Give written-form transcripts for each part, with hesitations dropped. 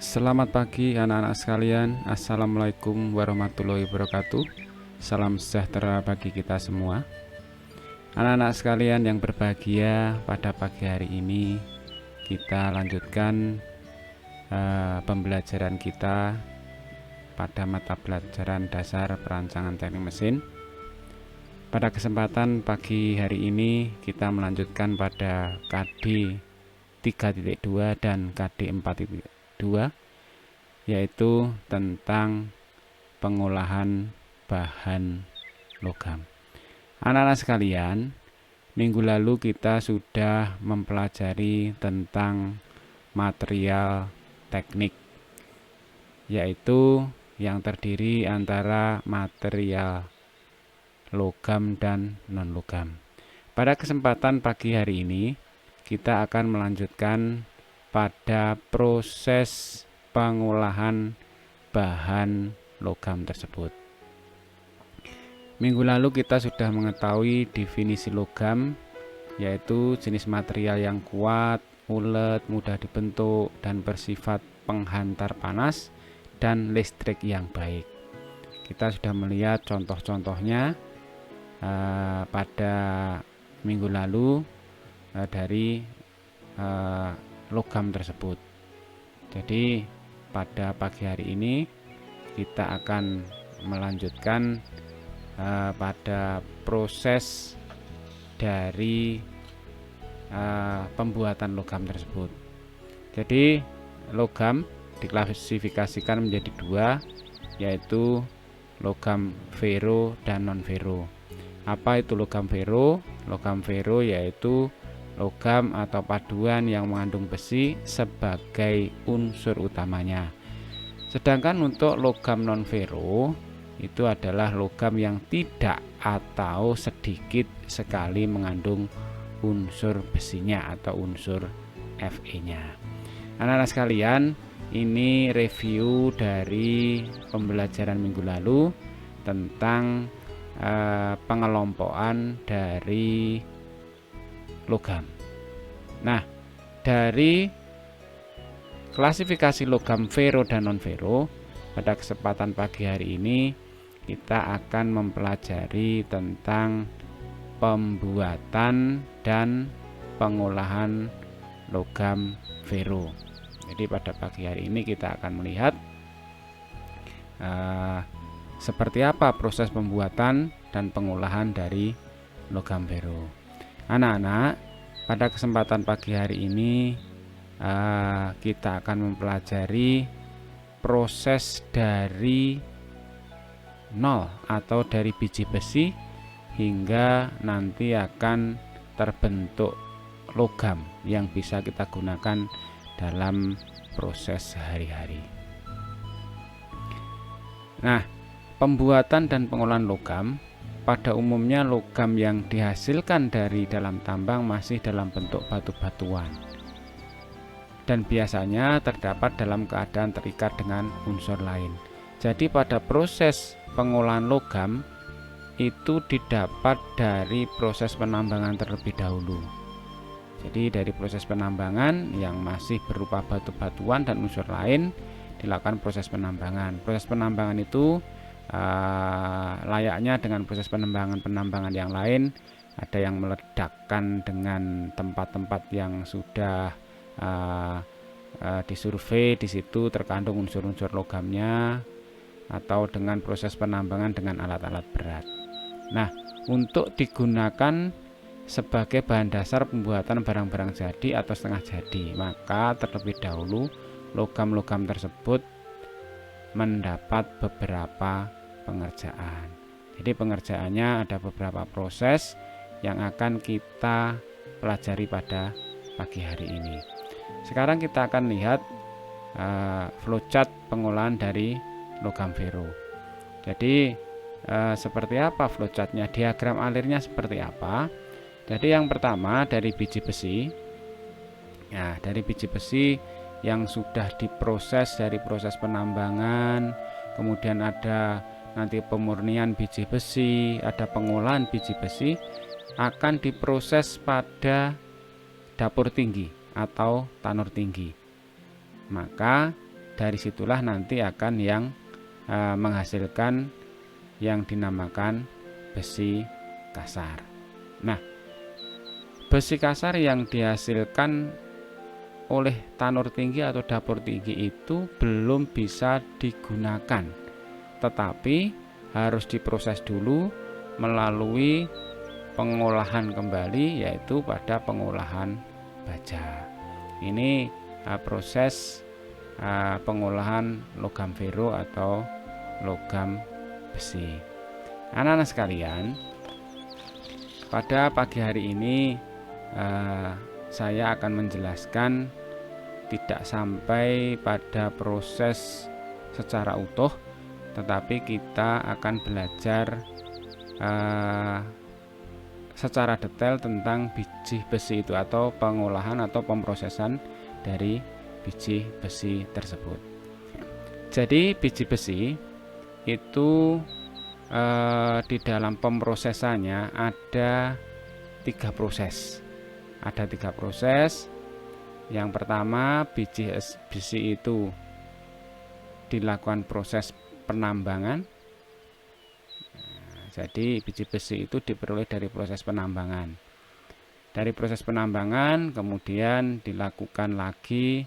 Selamat pagi anak-anak sekalian. Assalamualaikum warahmatullahi wabarakatuh. Salam sejahtera bagi kita semua. Anak-anak sekalian yang berbahagia, pada pagi hari ini kita lanjutkan pembelajaran kita pada mata pelajaran dasar perancangan teknik mesin. Pada kesempatan pagi hari ini kita melanjutkan pada KD 3.2 dan KD 4.2, yaitu tentang pengolahan bahan logam. Anak-anak sekalian, minggu lalu kita sudah mempelajari tentang material teknik, yaitu yang terdiri antara material logam dan non-logam. Pada kesempatan pagi hari ini kita akan melanjutkan pada proses pengolahan bahan logam tersebut. Minggu lalu kita sudah mengetahui definisi logam, yaitu jenis material yang kuat, ulet, mudah dibentuk, dan bersifat penghantar panas dan listrik yang baik. Kita sudah melihat contoh-contohnya pada minggu lalu dari logam tersebut. Jadi pada pagi hari ini kita akan melanjutkan pada proses dari pembuatan logam tersebut. Jadi logam diklasifikasikan menjadi dua, yaitu logam fero dan non fero. Apa itu logam fero? Logam fero yaitu logam atau paduan yang mengandung besi sebagai unsur utamanya. Sedangkan untuk logam non fero itu adalah logam yang tidak atau sedikit sekali mengandung unsur besinya atau unsur Fe-nya. Anak-anak sekalian, ini review dari pembelajaran minggu lalu tentang pengelompokan dari logam. Nah, dari klasifikasi logam fero dan non fero, pada kesempatan pagi hari ini kita akan mempelajari tentang pembuatan dan pengolahan logam fero. Jadi pada pagi hari ini kita akan melihat seperti apa proses pembuatan dan pengolahan dari logam fero. Anak-anak, pada kesempatan pagi hari ini kita akan mempelajari proses dari nol atau dari biji besi hingga nanti akan terbentuk logam yang bisa kita gunakan dalam proses sehari-hari. Nah, pembuatan dan pengolahan logam, pada umumnya logam yang dihasilkan dari dalam tambang masih dalam bentuk batu-batuan dan biasanya terdapat dalam keadaan terikat dengan unsur lain. Jadi pada proses pengolahan logam itu didapat dari proses penambangan terlebih dahulu. Jadi dari proses penambangan yang masih berupa batu-batuan dan unsur lain dilakukan proses penambangan. Proses penambangan itu layaknya dengan proses penambangan yang lain, ada yang meledakkan dengan tempat-tempat yang sudah disurvei, di situ terkandung unsur-unsur logamnya, atau dengan proses penambangan dengan alat-alat berat. Nah, untuk digunakan sebagai bahan dasar pembuatan barang-barang jadi atau setengah jadi, maka terlebih dahulu logam-logam tersebut mendapat beberapa pengerjaan. Jadi pengerjaannya ada beberapa proses yang akan kita pelajari pada pagi hari ini. Sekarang kita akan lihat flowchart pengolahan dari logam fero. Jadi seperti apa flowchartnya, diagram alirnya seperti apa. Jadi yang pertama dari biji besi. Nah, dari biji besi yang sudah diproses dari proses penambangan, kemudian ada nanti pemurnian biji besi, ada pengolahan biji besi, akan diproses pada dapur tinggi atau tanur tinggi. Maka dari situlah nanti akan yang menghasilkan yang dinamakan besi kasar. Nah, besi kasar yang dihasilkan oleh tanur tinggi atau dapur tinggi itu belum bisa digunakan, tetapi harus diproses dulu melalui pengolahan kembali, yaitu pada pengolahan baja. Ini proses pengolahan logam vero atau logam besi. Anak-anak sekalian, pada pagi hari ini saya akan menjelaskan tidak sampai pada proses secara utuh, tetapi kita akan belajar secara detail tentang biji besi itu, atau pengolahan atau pemrosesan dari biji besi tersebut. Jadi biji besi itu di dalam pemrosesannya ada 3 proses. Ada 3 proses. Yang pertama, biji besi itu dilakukan proses penambangan. Jadi biji besi itu diperoleh dari proses penambangan. Dari proses penambangan kemudian dilakukan lagi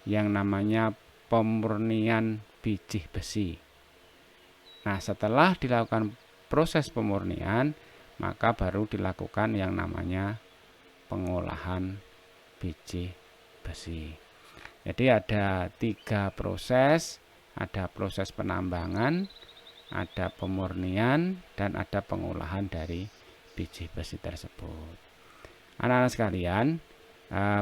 yang namanya pemurnian biji besi. Nah, setelah dilakukan proses pemurnian, maka baru dilakukan yang namanya pengolahan biji besi. Jadi ada 3 proses, ada proses penambangan, ada pemurnian, dan ada pengolahan dari biji besi tersebut. Anak-anak sekalian,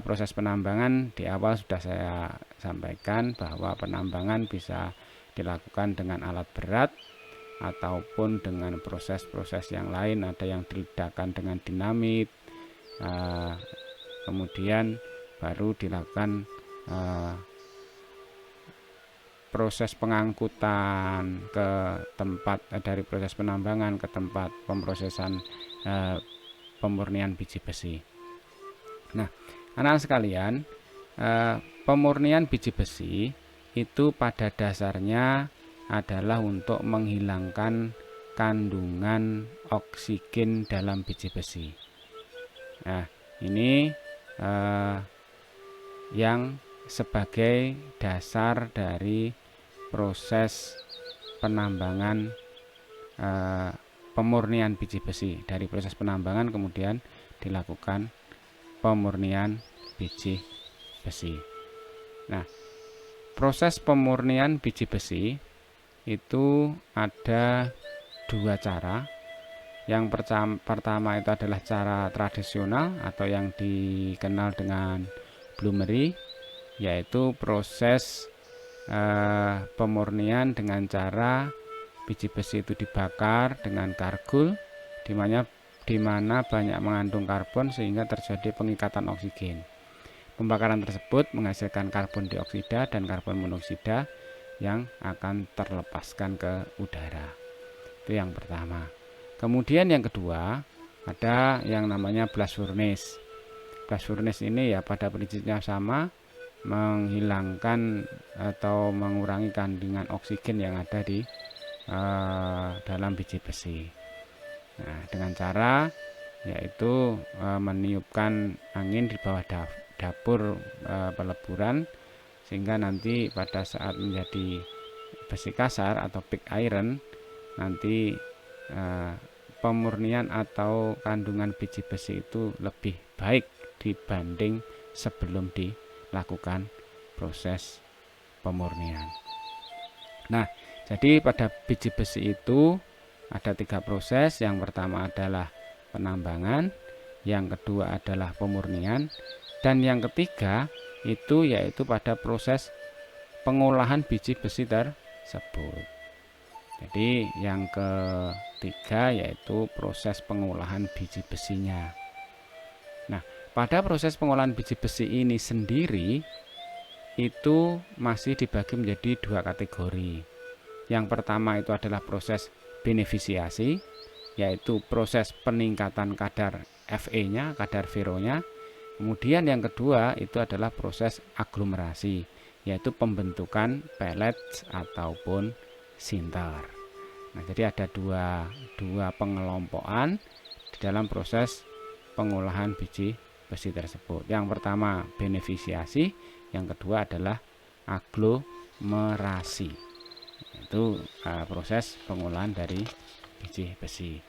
proses penambangan di awal sudah saya sampaikan bahwa penambangan bisa dilakukan dengan alat berat ataupun dengan proses-proses yang lain. Ada yang diledakkan dengan dinamit, kemudian baru dilakukan proses pengangkutan ke tempat dari proses penambangan ke tempat pemrosesan pemurnian biji besi. Nah, anak-anak sekalian, pemurnian biji besi itu pada dasarnya adalah untuk menghilangkan kandungan oksigen dalam biji besi. Nah, ini yang sebagai dasar dari proses penambangan pemurnian biji besi. Dari proses penambangan kemudian dilakukan pemurnian biji besi. Nah, proses pemurnian biji besi itu ada 2 cara. Yang pertama itu adalah cara tradisional atau yang dikenal dengan bloomery, yaitu proses pemurnian dengan cara biji besi itu dibakar dengan kargul, di mana banyak mengandung karbon sehingga terjadi pengikatan oksigen. Pembakaran tersebut menghasilkan karbon dioksida dan karbon monoksida yang akan terlepaskan ke udara. Itu yang pertama. Kemudian yang kedua, ada yang namanya blast furnace. Blast furnace ini ya pada prinsipnya sama, menghilangkan atau mengurangi kandungan oksigen yang ada di dalam biji besi. Nah, dengan cara yaitu meniupkan angin di bawah dapur peleburan, sehingga nanti pada saat menjadi besi kasar atau pig iron, nanti pemurnian atau kandungan biji besi itu lebih baik dibanding sebelum dilakukan proses pemurnian. Nah, jadi pada biji besi itu ada 3 proses. Yang pertama adalah penambangan, yang kedua adalah pemurnian, dan yang ketiga itu yaitu pada proses pengolahan biji besi tersebut. Jadi yang ketiga yaitu proses pengolahan biji besinya. Nah, pada proses pengolahan biji besi ini sendiri itu masih dibagi menjadi 2 kategori. Yang pertama itu adalah proses beneficiasi, yaitu proses peningkatan kadar Fe-nya, kadar veronya. Kemudian yang kedua itu adalah proses aglomerasi, yaitu pembentukan pellets ataupun sinter. Nah, jadi ada dua pengelompokan di dalam proses pengolahan biji besi tersebut. Yang pertama benefisiasi, yang kedua adalah aglomerasi. Itu proses pengolahan dari biji besi.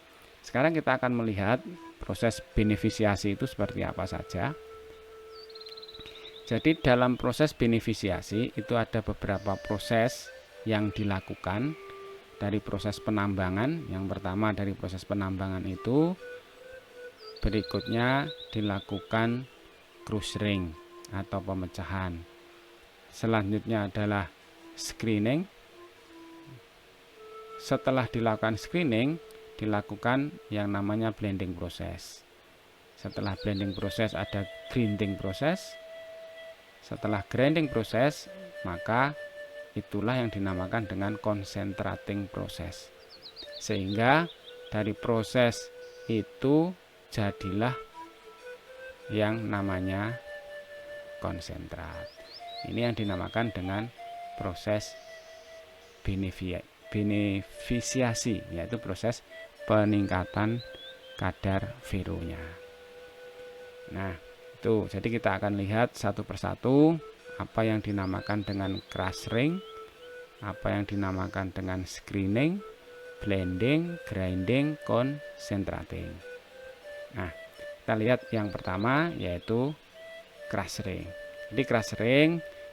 Sekarang kita akan melihat proses benefisiasi itu seperti apa saja. Jadi dalam proses benefisiasi itu ada beberapa proses yang dilakukan dari proses penambangan. Yang pertama dari proses penambangan itu berikutnya dilakukan crushing atau pemecahan. Selanjutnya adalah screening. Setelah dilakukan screening, dilakukan yang namanya blending proses. Setelah blending proses ada grinding proses. Setelah grinding proses, maka itulah yang dinamakan dengan concentrating proses. Sehingga dari proses itu jadilah yang namanya konsentrat. Ini yang dinamakan dengan proses benefisiasi, yaitu proses peningkatan kadar feronya. Nah, itu jadi kita akan lihat satu persatu apa yang dinamakan dengan crushing, apa yang dinamakan dengan screening, blending, grinding, concentrating. Nah, kita lihat yang pertama yaitu crushing. Jadi crushing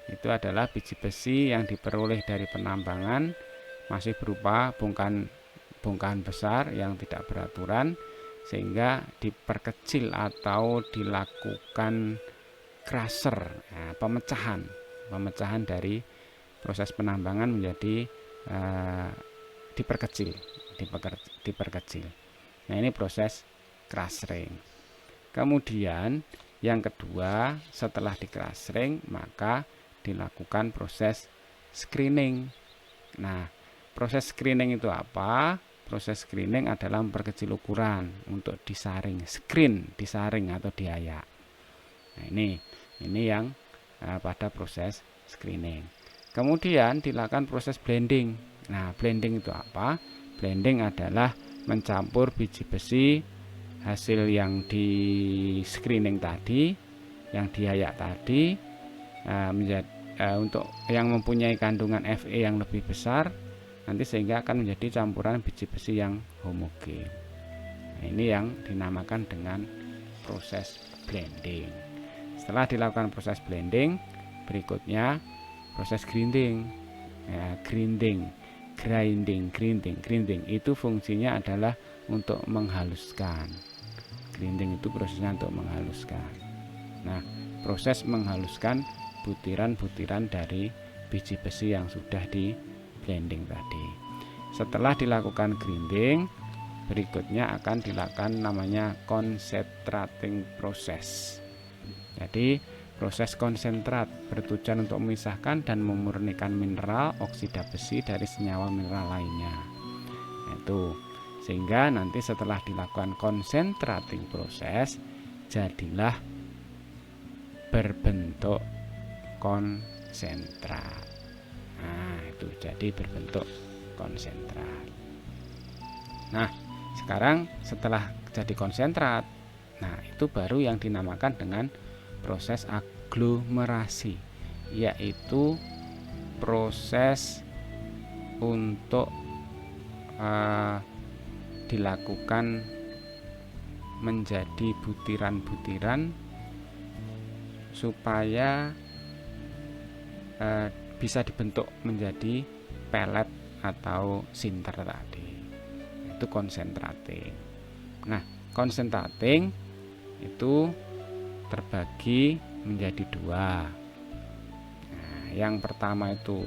itu adalah biji besi yang diperoleh dari penambangan masih berupa bongkahan besar yang tidak beraturan, sehingga diperkecil atau dilakukan crusher, pemecahan dari proses penambangan menjadi diperkecil. Nah, ini proses crushing. Kemudian yang kedua, setelah di crushing maka dilakukan proses screening. Nah, proses screening itu apa? Proses screening adalah memperkecil ukuran untuk disaring, disaring atau diayak. Nah, ini yang pada proses screening. Kemudian dilakukan proses blending. Nah, blending itu apa? Blending adalah mencampur biji besi hasil yang di screening tadi, yang diayak tadi, untuk yang mempunyai kandungan Fe yang lebih besar, nanti sehingga akan menjadi campuran biji besi yang homogen. Nah, ini yang dinamakan dengan proses blending. Setelah dilakukan proses blending, berikutnya proses grinding. Grinding itu fungsinya adalah untuk menghaluskan. Grinding itu prosesnya untuk menghaluskan. Nah, proses menghaluskan butiran-butiran dari biji besi yang sudah di blending tadi. Setelah dilakukan grinding, berikutnya akan dilakukan namanya concentrating proses. Jadi proses konsentrat bertujuan untuk memisahkan dan memurnikan mineral oksida besi dari senyawa mineral lainnya. Itu sehingga nanti setelah dilakukan concentrating proses jadilah berbentuk konsentrat. Nah, itu jadi berbentuk konsentrat. Nah, sekarang setelah jadi konsentrat, nah itu baru yang dinamakan dengan proses aglomerasi, yaitu proses untuk dilakukan menjadi butiran-butiran supaya bisa dibentuk menjadi pelet atau sinter tadi. Itu concentrating. Nah, concentrating itu terbagi menjadi dua. Nah, yang pertama itu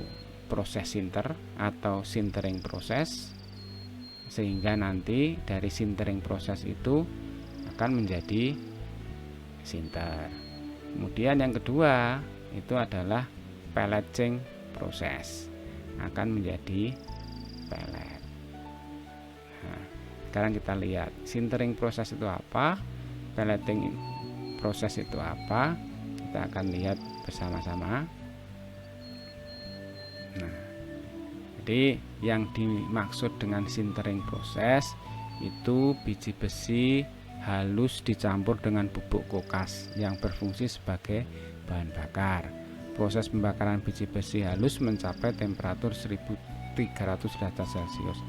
proses sinter atau sintering proses, sehingga nanti dari sintering proses itu akan menjadi sinter. Kemudian yang kedua itu adalah pelletting proses, akan menjadi pelet. Nah, sekarang kita lihat sintering proses itu apa, pelletting proses itu apa. Kita akan lihat bersama-sama. Nah, jadi yang dimaksud dengan sintering proses itu biji besi halus dicampur dengan bubuk kokas yang berfungsi sebagai bahan bakar. Proses pembakaran biji besi halus mencapai temperatur 1300 derajat Celcius.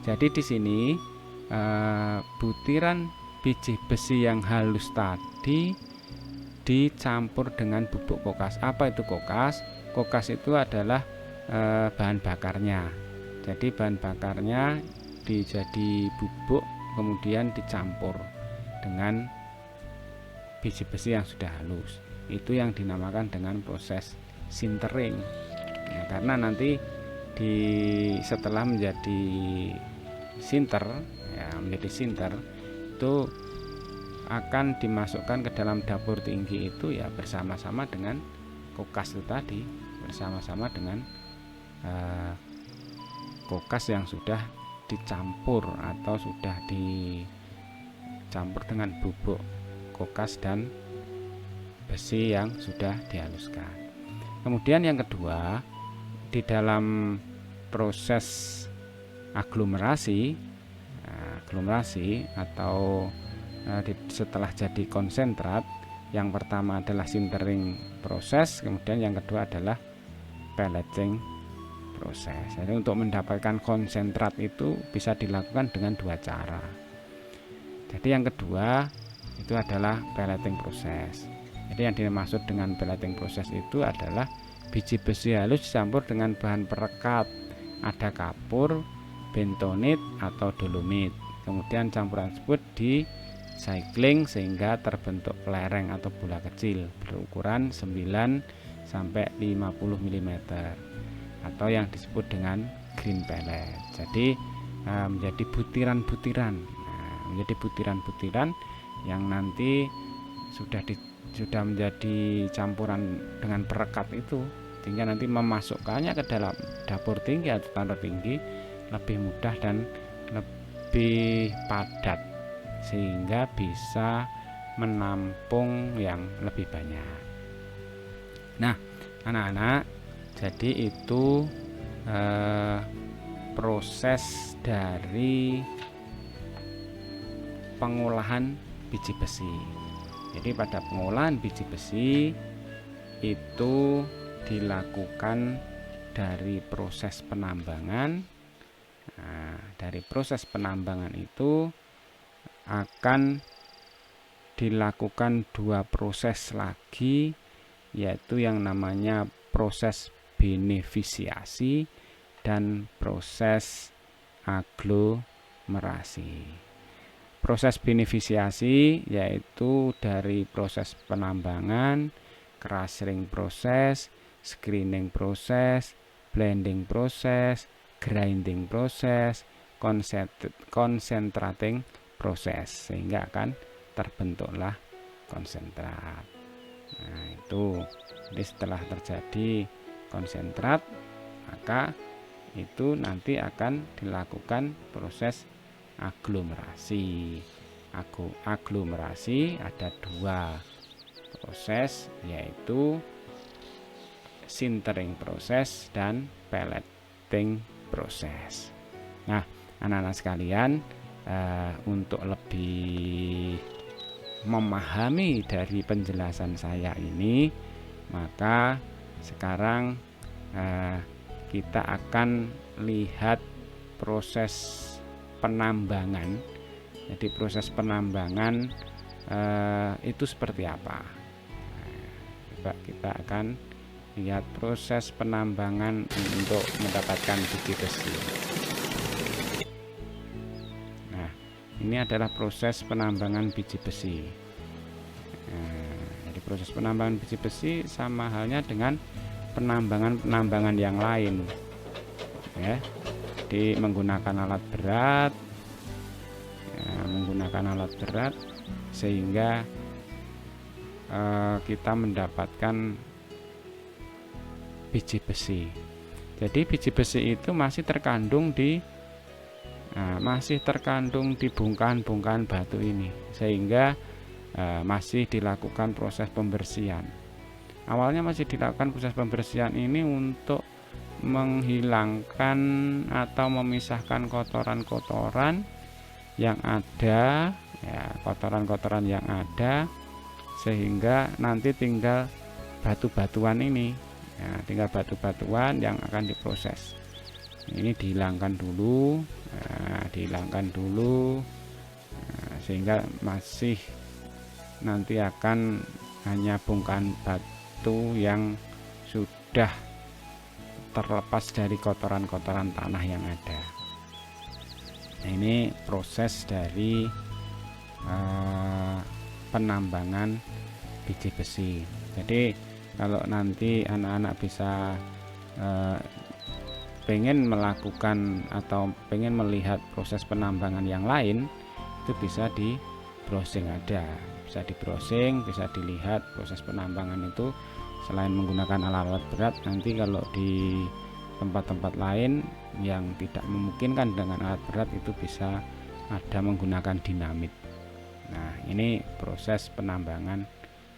Jadi di sini butiran biji besi yang halus tadi dicampur dengan bubuk kokas. Apa itu kokas? Kokas itu adalah bahan bakarnya. Jadi bahan bakarnya dijadi bubuk kemudian dicampur dengan biji besi yang sudah halus. Itu yang dinamakan dengan proses sintering. Nah, karena nanti setelah menjadi sinter, menjadi sinter itu akan dimasukkan ke dalam dapur tinggi itu bersama-sama dengan kokas itu tadi, bersama-sama dengan kokas yang sudah dicampur atau sudah dicampur dengan bubuk kokas dan besi yang sudah dihaluskan. Kemudian yang kedua, di dalam proses aglomerasi atau setelah jadi konsentrat, yang pertama adalah sintering proses, kemudian yang kedua adalah pelleting proses. Jadi untuk mendapatkan konsentrat itu bisa dilakukan dengan dua cara. Jadi yang kedua itu adalah pelleting proses. Jadi yang dimaksud dengan pelleting proses itu adalah biji besi halus dicampur dengan bahan perekat, ada kapur, bentonit atau dolomit. Kemudian campuran tersebut di cycling sehingga terbentuk lereng atau bola kecil berukuran 9 sampai 50 mm atau yang disebut dengan green pellet. Jadi menjadi butiran-butiran. Menjadi butiran-butiran yang nanti sudah menjadi campuran dengan perekat itu, sehingga nanti memasukkannya ke dalam dapur tinggi atau standar tinggi lebih mudah dan lebih padat, sehingga bisa menampung yang lebih banyak. Nah, anak-anak, jadi itu proses dari pengolahan biji besi. Jadi pada pengolahan biji besi itu dilakukan dari proses penambangan. Nah, dari proses penambangan itu akan dilakukan dua proses lagi, yaitu yang namanya proses beneficiasi dan proses aglomerasi. Proses beneficiasi yaitu dari proses penambangan, crushing proses, screening proses, blending proses, grinding proses, concentrating proses, sehingga akan terbentuklah konsentrat. Nah, itu jadi setelah terjadi konsentrat, maka itu nanti akan dilakukan proses aglomerasi. Aglomerasi ada dua proses, yaitu sintering proses dan pelleting proses. Nah, anak-anak sekalian, untuk lebih memahami dari penjelasan saya ini, maka sekarang kita akan lihat proses penambangan. Jadi proses penambangan itu seperti apa? Coba kita akan lihat proses penambangan untuk mendapatkan biji besi. Nah, ini adalah proses penambangan biji besi. Jadi proses penambangan biji besi sama halnya dengan penambangan yang lain, ya. Jadi menggunakan alat berat, sehingga kita mendapatkan biji besi. Jadi biji besi itu masih terkandung di bongkahan-bongkahan batu ini, sehingga masih dilakukan proses pembersihan. Awalnya masih dilakukan proses pembersihan ini untuk menghilangkan atau memisahkan kotoran-kotoran yang ada, ya, kotoran-kotoran yang ada, sehingga nanti tinggal batu-batuan ini, ya, tinggal batu-batuan yang akan diproses. Ini dihilangkan dulu, sehingga masih nanti akan hanya bongkahan batu yang sudah terlepas dari kotoran-kotoran tanah yang ada. Nah, ini proses dari penambangan biji besi. Jadi kalau nanti anak-anak bisa pengen melakukan atau pengen melihat proses penambangan yang lain, itu bisa di browsing, bisa di browsing, bisa dilihat proses penambangan itu. Selain menggunakan alat-alat berat, nanti kalau di tempat-tempat lain yang tidak memungkinkan dengan alat berat, itu bisa ada menggunakan dinamit. Nah, ini proses penambangan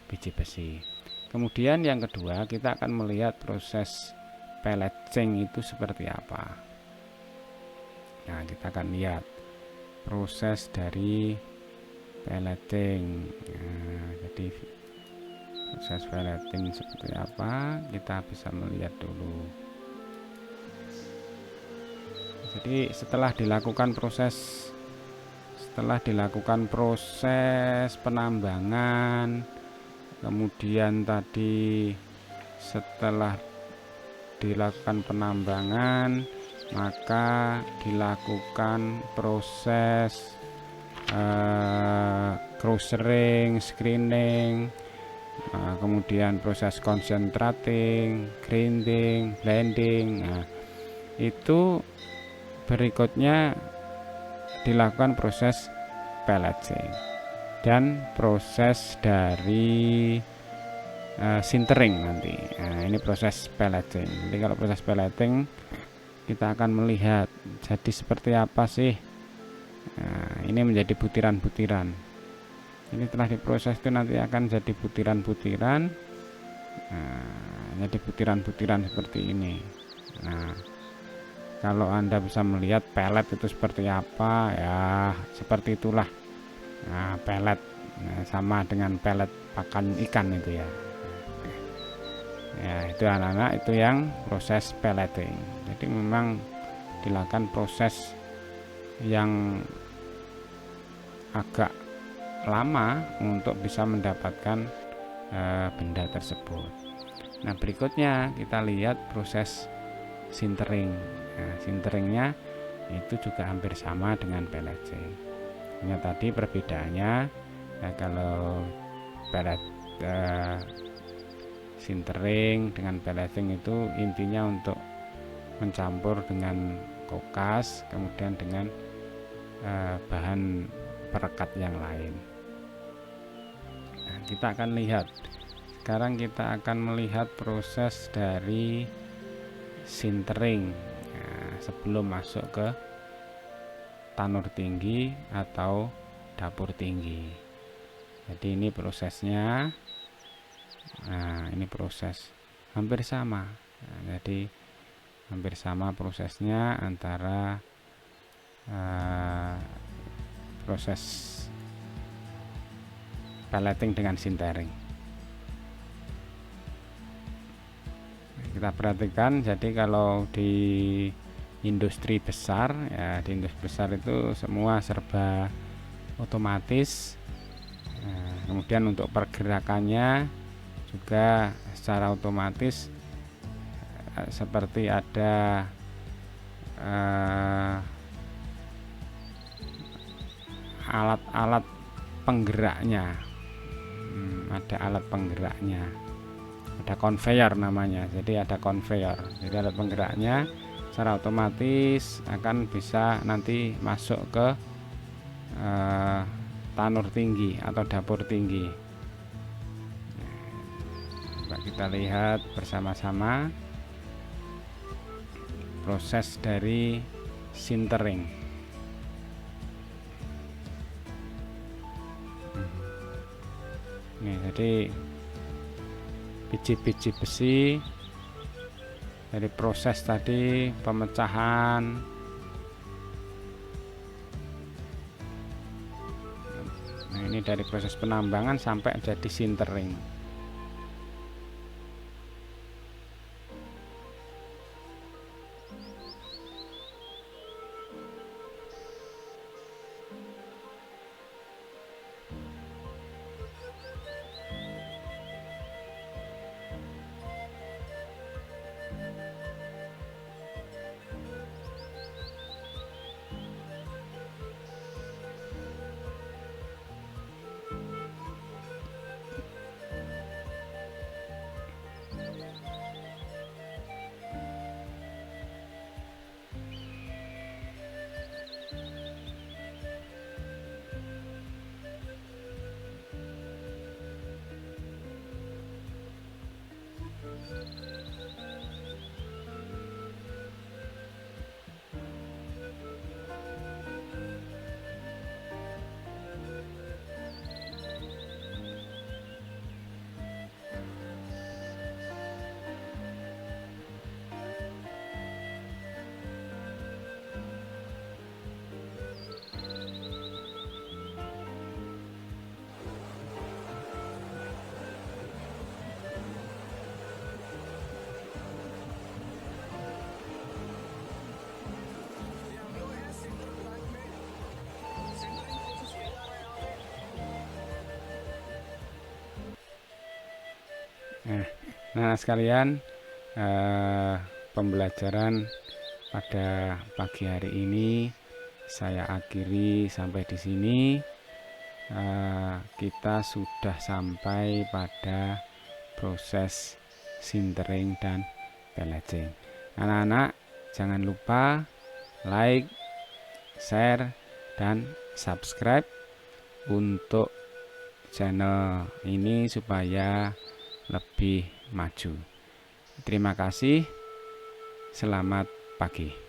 biji besi. Kemudian yang kedua, kita akan melihat proses pelletting itu seperti apa. Nah, kita akan lihat proses dari pelletting. Nah, jadi proses pelletting seperti apa, kita bisa melihat dulu. Jadi setelah dilakukan proses penambangan, kemudian tadi setelah dilakukan penambangan, maka dilakukan proses crushing, screening, kemudian proses concentrating, grinding, blending. Nah, itu berikutnya dilakukan proses pelleting dan proses dari sintering nanti. Nah, ini proses pelleting. Jadi kalau proses pelleting, kita akan melihat jadi seperti apa sih. Nah, ini menjadi butiran-butiran. Ini telah diproses itu nanti akan jadi butiran-butiran. Nah, jadi butiran-butiran seperti ini. Nah, kalau Anda bisa melihat pelet itu seperti apa, ya seperti itulah. Nah, pelet, nah, sama dengan pelet pakan ikan itu ya. Ya, itu anak-anak, itu yang proses pelleting. Jadi memang dilakukan proses yang agak lama untuk bisa mendapatkan benda tersebut. Nah, berikutnya kita lihat proses sintering. Nah, sinteringnya itu juga hampir sama dengan pelleting. Hanya tadi perbedaannya, kalau pellet sintering dengan pelleting itu intinya untuk mencampur dengan kokas, kemudian dengan bahan perekat yang lain. Nah, kita akan lihat sekarang, kita akan melihat proses dari sintering, nah, sebelum masuk ke tanur tinggi atau dapur tinggi. Jadi ini prosesnya. Nah, ini proses hampir sama. Nah, jadi hampir sama prosesnya antara proses pelleting dengan sintering. Kita perhatikan, jadi kalau di industri besar, ya di industri besar itu semua serba otomatis. Nah, kemudian untuk pergerakannya juga secara otomatis, seperti ada alat-alat penggeraknya. Ada alat penggeraknya, ada conveyor namanya. Jadi ada conveyor, jadi alat penggeraknya secara otomatis akan bisa nanti masuk ke tanur tinggi atau dapur tinggi. Coba kita lihat bersama-sama proses dari sintering. Nih, jadi biji-biji besi dari proses tadi pemecahan, nah ini dari proses penambangan sampai jadi sintering. Nah sekalian, pembelajaran pada pagi hari ini saya akhiri sampai di sini. Kita sudah sampai pada proses sintering dan pelaging. Anak-anak jangan lupa like, share, dan subscribe untuk channel ini supaya lebih maju. Terima kasih. Selamat pagi.